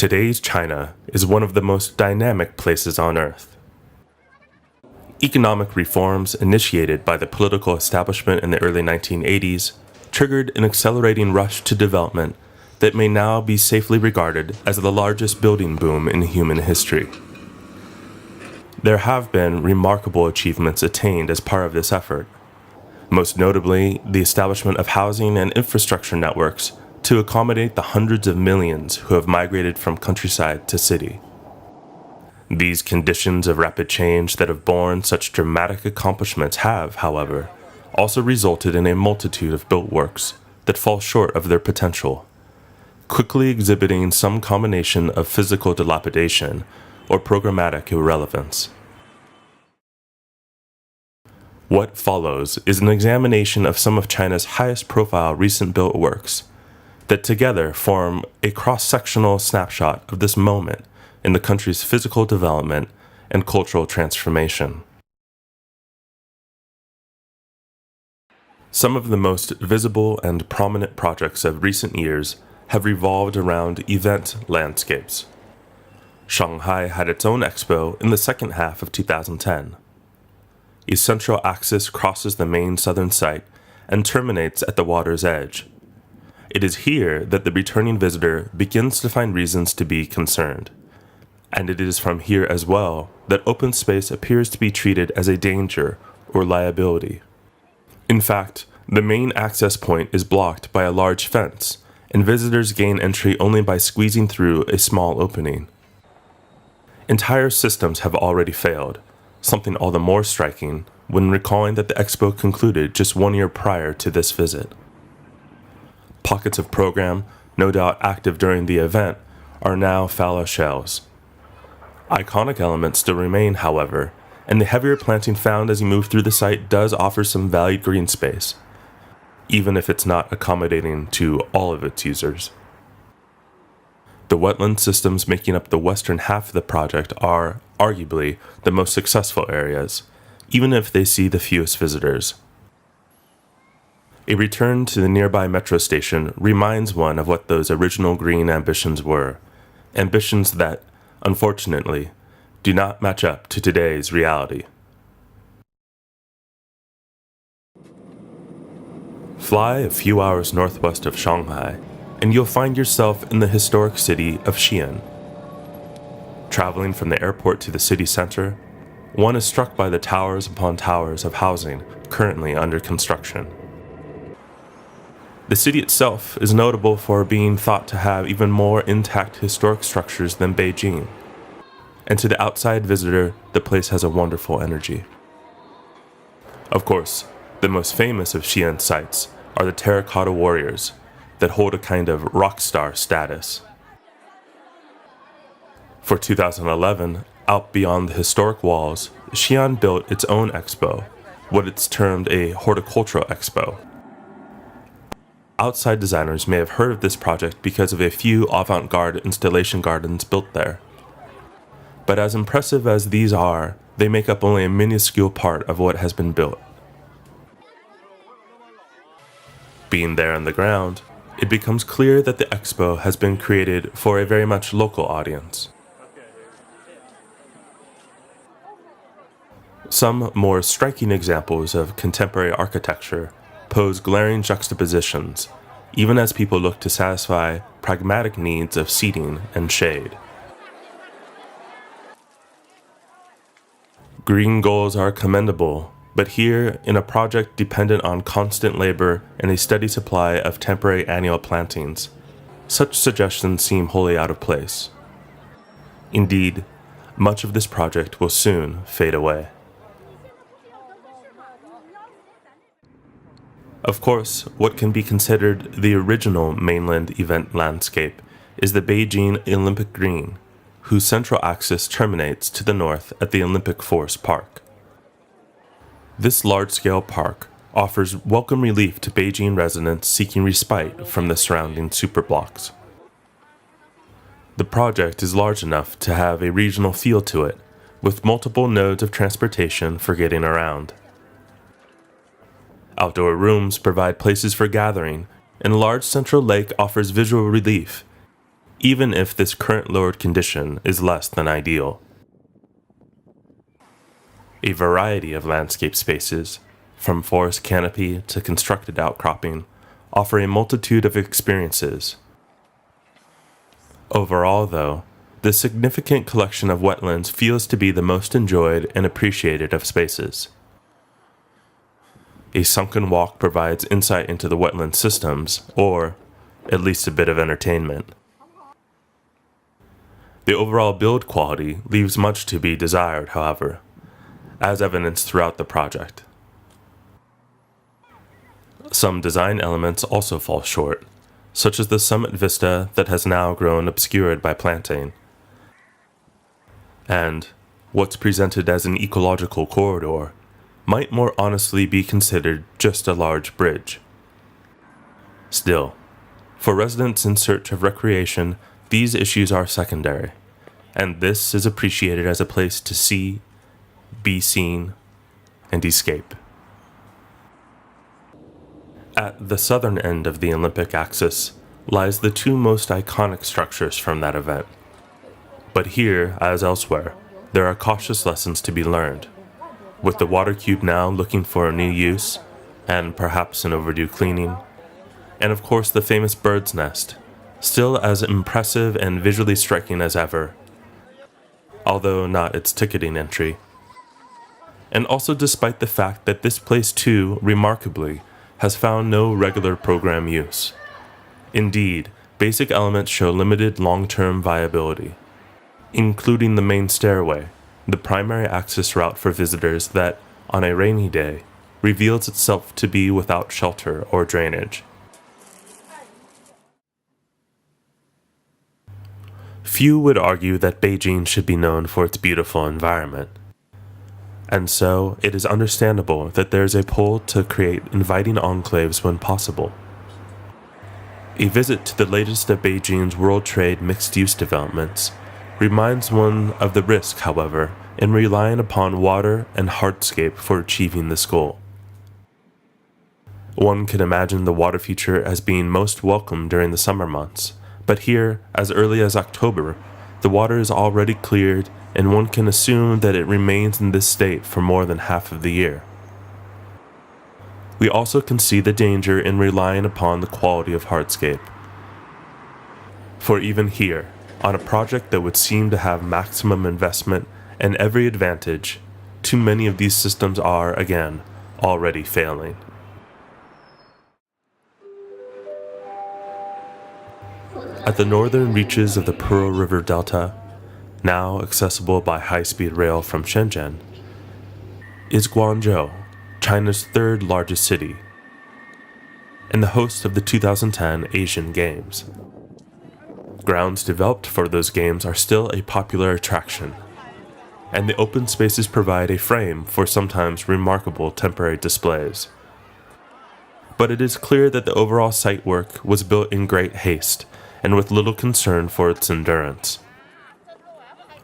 Today's China is one of the most dynamic places on Earth. Economic reforms initiated by the political establishment in the early 1980s triggered an accelerating rush to development that may now be safely regarded as the largest building boom in human history. There have been remarkable achievements attained as part of this effort, most notably the establishment of housing and infrastructure networks to accommodate the hundreds of millions who have migrated from countryside to city. These conditions of rapid change that have borne such dramatic accomplishments have, however, also resulted in a multitude of built works that fall short of their potential, quickly exhibiting some combination of physical dilapidation or programmatic irrelevance. What follows is an examination of some of China's highest-profile recent built works that together form a cross-sectional snapshot of this moment in the country's physical development and cultural transformation. Some of the most visible and prominent projects of recent years have revolved around event landscapes. Shanghai had its own expo in the second half of 2010. A central axis crosses the main southern site and terminates at the water's edge. It is here that the returning visitor begins to find reasons to be concerned. And it is from here as well that open space appears to be treated as a danger or liability. In fact, the main access point is blocked by a large fence, and visitors gain entry only by squeezing through a small opening. Entire systems have already failed, something all the more striking when recalling that the expo concluded just 1 year prior to this visit. Pockets of program, no doubt active during the event, are now fallow shells. Iconic elements still remain, however, and the heavier planting found as you move through the site does offer some valued green space, even if it's not accommodating to all of its users. The wetland systems making up the western half of the project are, arguably, the most successful areas, even if they see the fewest visitors. A return to the nearby metro station reminds one of what those original green ambitions were, ambitions that, unfortunately, do not match up to today's reality. Fly a few hours northwest of Shanghai, and you'll find yourself in the historic city of Xi'an. Traveling from the airport to the city center, one is struck by the towers upon towers of housing currently under construction. The city itself is notable for being thought to have even more intact historic structures than Beijing, and to the outside visitor, the place has a wonderful energy. Of course, the most famous of Xi'an's sites are the terracotta warriors that hold a kind of rock star status. For 2011, out beyond the historic walls, Xi'an built its own expo, what it's termed a horticultural expo. Outside designers may have heard of this project because of a few avant-garde installation gardens built there. But as impressive as these are, they make up only a minuscule part of what has been built. Being there on the ground, it becomes clear that the expo has been created for a very much local audience. Some more striking examples of contemporary architecture pose glaring juxtapositions, even as people look to satisfy pragmatic needs of seating and shade. Green goals are commendable, but here, in a project dependent on constant labor and a steady supply of temporary annual plantings, such suggestions seem wholly out of place. Indeed, much of this project will soon fade away. Of course, what can be considered the original mainland event landscape is the Beijing Olympic Green, whose central axis terminates to the north at the Olympic Forest Park. This large-scale park offers welcome relief to Beijing residents seeking respite from the surrounding superblocks. The project is large enough to have a regional feel to it, with multiple nodes of transportation for getting around. Outdoor rooms provide places for gathering, and a large central lake offers visual relief, even if this current lowered condition is less than ideal. A variety of landscape spaces, from forest canopy to constructed outcropping, offer a multitude of experiences. Overall, though, the significant collection of wetlands feels to be the most enjoyed and appreciated of spaces. A sunken walk provides insight into the wetland systems, or at least a bit of entertainment. The overall build quality leaves much to be desired, however, as evidenced throughout the project. Some design elements also fall short, such as the summit vista that has now grown obscured by planting, and what's presented as an ecological corridor might more honestly be considered just a large bridge. Still, for residents in search of recreation, these issues are secondary, and this is appreciated as a place to see, be seen, and escape. At the southern end of the Olympic axis lies the two most iconic structures from that event. But here, as elsewhere, there are cautious lessons to be learned, with the water cube now looking for a new use, and perhaps an overdue cleaning, and of course the famous bird's nest, still as impressive and visually striking as ever, although not its ticketing entry. And also despite the fact that this place too, remarkably, has found no regular program use. Indeed, basic elements show limited long-term viability, including the main stairway, the primary access route for visitors that, on a rainy day, reveals itself to be without shelter or drainage. Few would argue that Beijing should be known for its beautiful environment. And so, it is understandable that there is a pull to create inviting enclaves when possible. A visit to the latest of Beijing's World Trade mixed-use developments reminds one of the risk, however, in relying upon water and hardscape for achieving this goal. One can imagine the water feature as being most welcome during the summer months, but here, as early as October, the water is already cleared, and one can assume that it remains in this state for more than half of the year. We also can see the danger in relying upon the quality of hardscape. For even here, on a project that would seem to have maximum investment and every advantage, too many of these systems are, again, already failing. At the northern reaches of the Pearl River Delta, now accessible by high-speed rail from Shenzhen, is Guangzhou, China's third largest city, and the host of the 2010 Asian Games. Grounds developed for those games are still a popular attraction, and the open spaces provide a frame for sometimes remarkable temporary displays. But it is clear that the overall site work was built in great haste and with little concern for its endurance.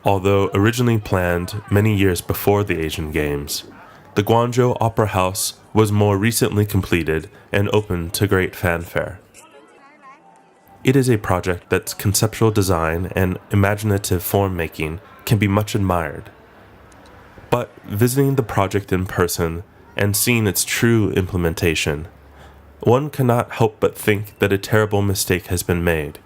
Although originally planned many years before the Asian Games, the Guangzhou Opera House was more recently completed and opened to great fanfare. It is a project that's conceptual design and imaginative form-making can be much admired. But visiting the project in person and seeing its true implementation, one cannot help but think that a terrible mistake has been made,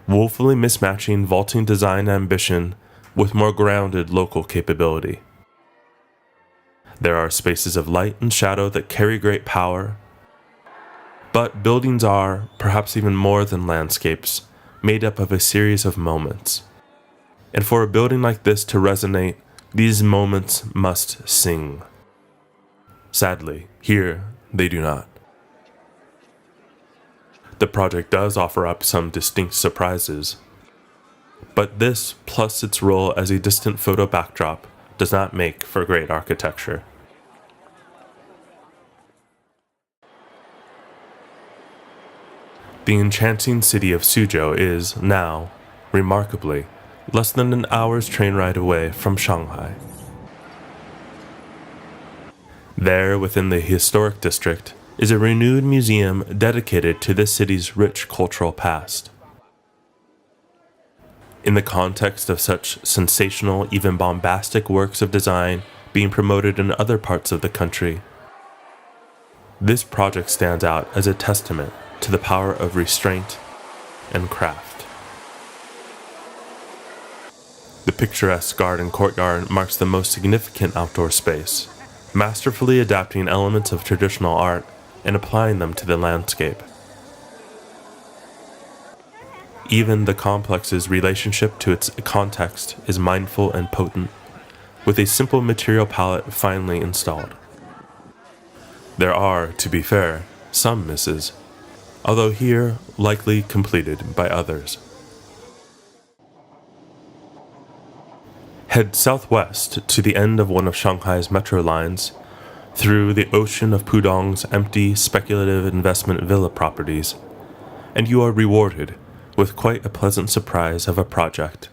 woefully mismatching vaulting design ambition with more grounded local capability. There are spaces of light and shadow that carry great power, but buildings are, perhaps even more than landscapes, made up of a series of moments. And for a building like this to resonate, these moments must sing. Sadly, here they do not. The project does offer up some distinct surprises, but this, plus its role as a distant photo backdrop, does not make for great architecture. The enchanting city of Suzhou is, now, remarkably, less than an hour's train ride away from Shanghai. There, within the historic district, is a renewed museum dedicated to this city's rich cultural past. in the context of such sensational, even bombastic works of design being promoted in other parts of the country. This project stands out as a testament to the power of restraint and craft. The picturesque garden courtyard marks the most significant outdoor space, masterfully adapting elements of traditional art and applying them to the landscape. Even the complex's relationship to its context is mindful and potent, with a simple material palette finely installed. There are, to be fair, some misses, although here likely completed by others. Head southwest to the end of one of Shanghai's metro lines, through the ocean of Pudong's empty, speculative investment villa properties, and you are rewarded with quite a pleasant surprise of a project.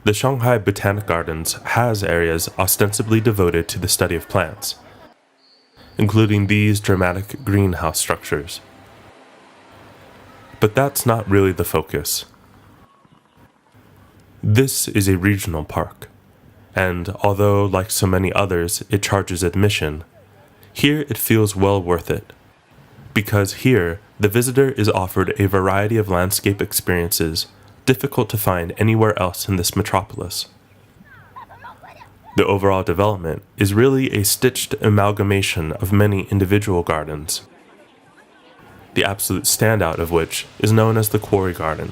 The Shanghai Botanic Gardens has areas ostensibly devoted to the study of plants, including these dramatic greenhouse structures. But that's not really the focus. This is a regional park, and although, like so many others, it charges admission, here it feels well worth it, because here the visitor is offered a variety of landscape experiences difficult to find anywhere else in this metropolis. The overall development is really a stitched amalgamation of many individual gardens, the absolute standout of which is known as the Quarry Garden.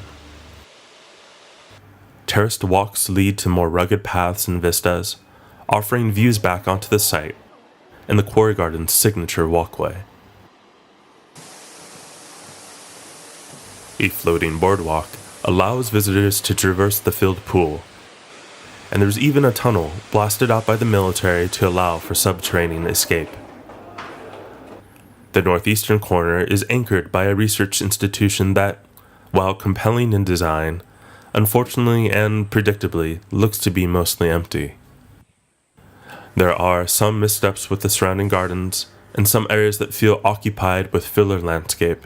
Terraced walks lead to more rugged paths and vistas, offering views back onto the site and the Quarry Garden's signature walkway. A floating boardwalk allows visitors to traverse the filled pool, and there's even a tunnel blasted out by the military to allow for subterranean escape. The northeastern corner is anchored by a research institution that, while compelling in design, unfortunately and predictably looks to be mostly empty. There are some missteps with the surrounding gardens, and some areas that feel occupied with filler landscape.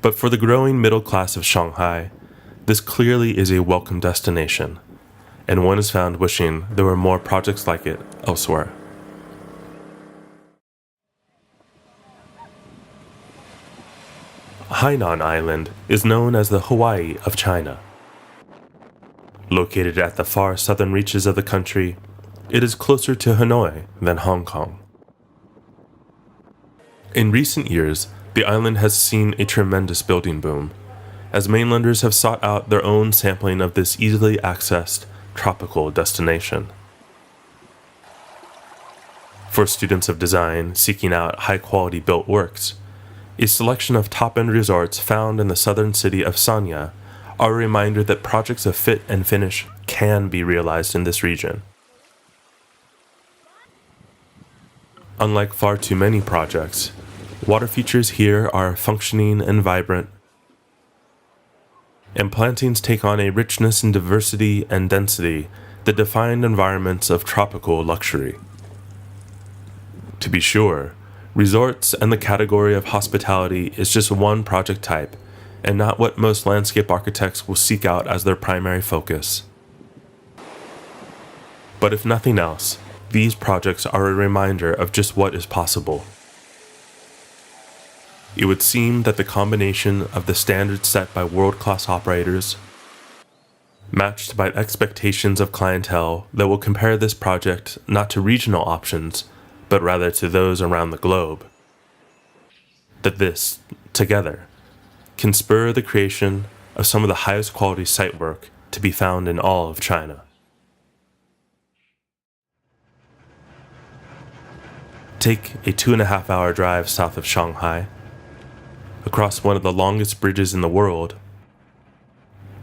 But for the growing middle class of Shanghai, this clearly is a welcome destination, and one is found wishing there were more projects like it elsewhere. Hainan Island is known as the Hawaii of China. Located at the far southern reaches of the country, it is closer to Hanoi than Hong Kong. In recent years, the island has seen a tremendous building boom, as mainlanders have sought out their own sampling of this easily accessed tropical destination. For students of design seeking out high-quality built works, a selection of top-end resorts found in the southern city of Sanya are a reminder that projects of fit and finish can be realized in this region. Unlike far too many projects, water features here are functioning and vibrant, and plantings take on a richness and diversity and density that define environments of tropical luxury. To be sure, resorts and the category of hospitality is just one project type, and not what most landscape architects will seek out as their primary focus. But if nothing else, these projects are a reminder of just what is possible. It would seem that the combination of the standards set by world-class operators, matched by expectations of clientele that will compare this project not to regional options, but rather to those around the globe, that this, together, can spur the creation of some of the highest quality site work to be found in all of China. Take a 2.5-hour drive south of Shanghai, across one of the longest bridges in the world,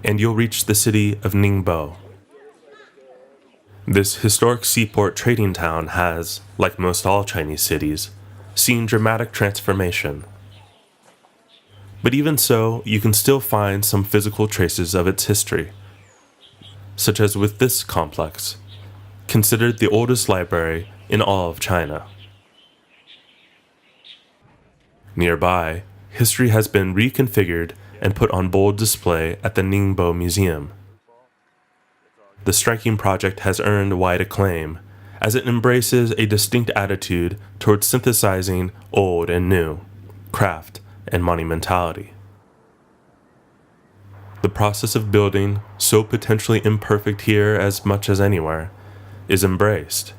and you'll reach the city of Ningbo. This historic seaport trading town has, like most all Chinese cities, seen dramatic transformation. But even so, you can still find some physical traces of its history, such as with this complex, considered the oldest library in all of China. Nearby, history has been reconfigured and put on bold display at the Ningbo Museum. The striking project has earned wide acclaim, as it embraces a distinct attitude towards synthesizing old and new, craft and monumentality. The process of building, so potentially imperfect here as much as anywhere, is embraced,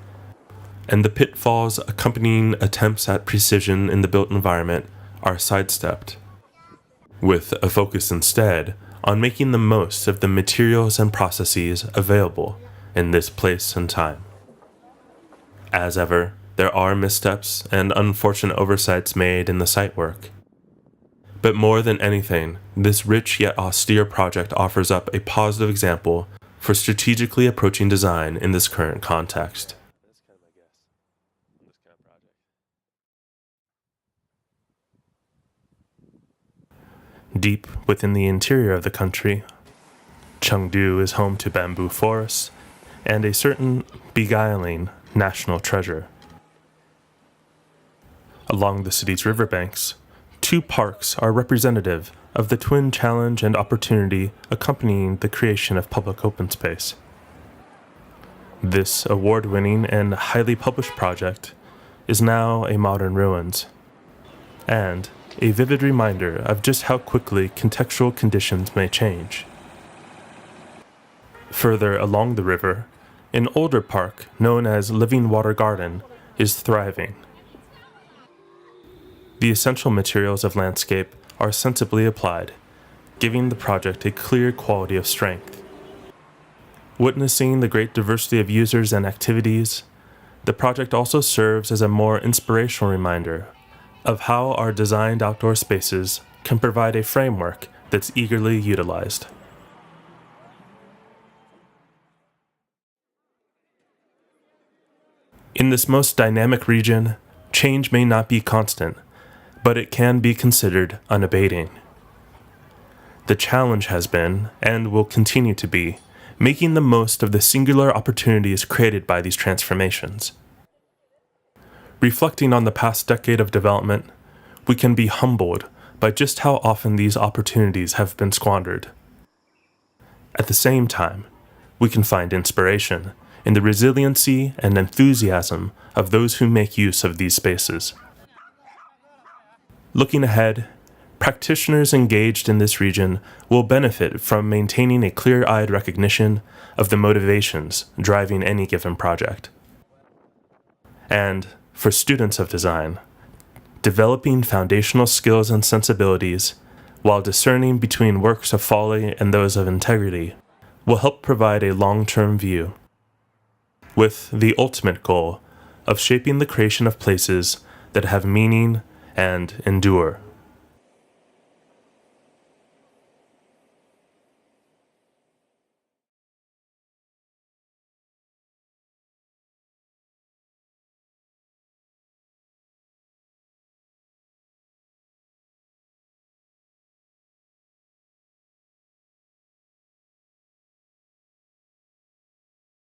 and the pitfalls accompanying attempts at precision in the built environment are sidestepped, with a focus instead on making the most of the materials and processes available in this place and time. As ever, there are missteps and unfortunate oversights made in the site work. But more than anything, this rich yet austere project offers up a positive example for strategically approaching design in this current context. Deep within the interior of the country, Chengdu is home to bamboo forests and a certain beguiling national treasure. Along the city's riverbanks, 2 parks are representative of the twin challenge and opportunity accompanying the creation of public open space. This award-winning and highly published project is now a modern ruins, and a vivid reminder of just how quickly contextual conditions may change. Further along the river, an older park known as Living Water Garden is thriving. The essential materials of landscape are sensibly applied, giving the project a clear quality of strength. Witnessing the great diversity of users and activities, the project also serves as a more inspirational reminder of how our designed outdoor spaces can provide a framework that's eagerly utilized. In this most dynamic region, change may not be constant, but it can be considered unabating. The challenge has been, and will continue to be, making the most of the singular opportunities created by these transformations. Reflecting on the past decade of development, we can be humbled by just how often these opportunities have been squandered. At the same time, we can find inspiration in the resiliency and enthusiasm of those who make use of these spaces. Looking ahead, practitioners engaged in this region will benefit from maintaining a clear-eyed recognition of the motivations driving any given project. And, for students of design, developing foundational skills and sensibilities while discerning between works of folly and those of integrity will help provide a long-term view, with the ultimate goal of shaping the creation of places that have meaning and endure.